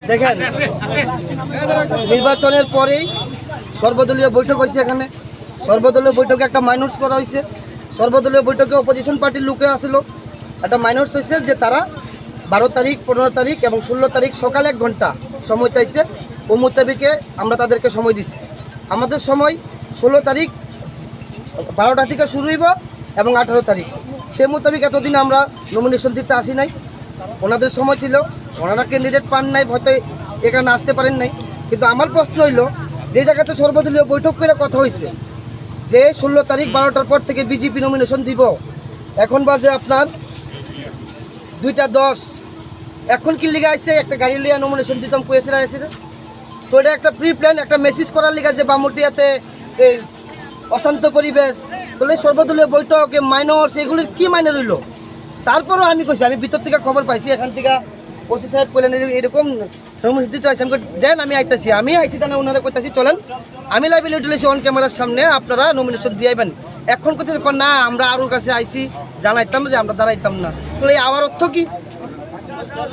দেখেন, নির্বাচনের পরেই সর্বদলীয় বৈঠক হয়েছে। এখানে সর্বদলীয় বৈঠকে একটা মাইনস করা হয়েছে। সর্বদলীয় বৈঠকে অপোজিশন পার্টির লোকে আসলো, একটা মাইনস হয়েছে যে তারা 12 তারিখ, 15 তারিখ এবং 16 তারিখ সকালে 1 ঘন্টা সময় চাইছে। ও মোতাবেকে আমরা তাদেরকে সময় দিচ্ছি। আমাদের সময় 16 তারিখ 12টা থেকে শুরু হইব এবং 18 তারিখ। সে মোতাবেক এতদিন আমরা নমিনেশন দিতে আসি নাই। ওনাদের সময় ছিল, ওনারা ক্যান্ডিডেট পান নাই, হয়তো এখানে আসতে পারেন নাই। কিন্তু আমার প্রশ্ন হইল, যে জায়গাতে সর্বদলীয় বৈঠক করে কথা হয়েছে যে 16 তারিখ 12টার পর থেকে বিজেপি নমিনেশন দিব, এখন বাজে আপনার 2টা 10। এখন কি লিগে আসছে একটা গাড়ি লিয়া নমিনেশন দিতাম কয়েছে আসছে। তো এটা একটা প্রি প্ল্যান, একটা মেসেজ করার লিগা যে বামুটিয়াতে এই অশান্ত পরিবেশ, তাহলে সর্বদলীয় বৈঠক মাইনস এগুলির কি মাইনে রইল? তারপরও আমি কইছি, আমি ভিতর থেকে খবর পাইছি, এখান থেকে ওসি সাহেব কইলেন এরকম দিতে আছে। আমি দেন আমি আইতাছি, আমি আইসি তাহলে ওনারা কইতাছি চলেন, আমি লাইভে উঠেছি অন ক্যামেরার সামনে, আপনারা নমিনেশন দিয়ে আইবেন। এখন কইতেছে না আমরা আরও কাছে আইসি, জানাইতাম যে আমরা দাঁড়াইতাম না। তাহলে আবার অর্থ কি?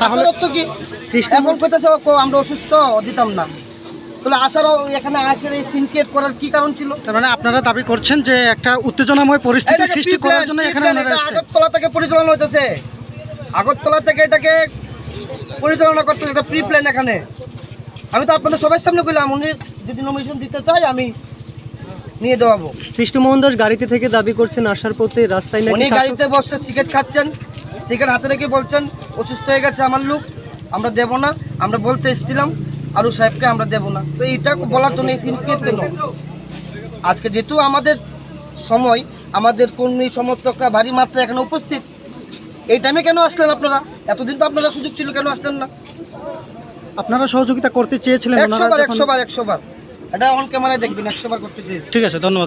তাহলে অর্থ কি? এখন কইতেছে আমরা অসুস্থ দিতাম না। তাহলে আসারও এখানে আসার এই সিনক্রিয়েট করার কি কারণ ছিল? মানে আপনারা দাবি করছেন যে একটা উত্তেজনাময় পরিস্থিতি সৃষ্টি করার জন্য এখানে আগরতলা থেকে পরিচালনা হইতেছে, আগরতলা থেকে এটাকে পরিচালনা করতেছে, একটা প্রি প্ল্যান। এখানে আমি তো আপনাদের সবার সামনে কইলাম, উনি যদি নমিনেশন দিতে চাই আমি নিয়ে দেওয়াবো। সৃষ্টি মোহন দাস গাড়িতে থেকে দাবি করছেন আসার পথে রাস্তায় নাকি উনি গাড়িতে বসে সিগারেট খাচ্ছেন, সিগারেট হাতে রেখে বলছেন অসুস্থ হয়ে গেছে আমার লোক, আমরা দেব না। আমরা বলতে এসেছিলাম আরু সাহেবকে আমরা দেব না। তো এইটা বলার জন্য এই সিনক্রিয়েট কেন? আজকে যেহেতু আমাদের সময়, আমাদের কর্মী সমর্থকরা ভারী মাত্রায় এখানে উপস্থিত, এই টাইমে কেন আসলেন আপনারা? এতদিন তো আপনারা সুযোগ ছিল, কেন আসলেন না? আপনারা সহযোগিতা করতে চেয়েছিলেন? 100 বার এটা অন ক্যামেরায় দেখবেন, 100 বার করতে চেয়েছি। ঠিক আছে, ধন্যবাদ।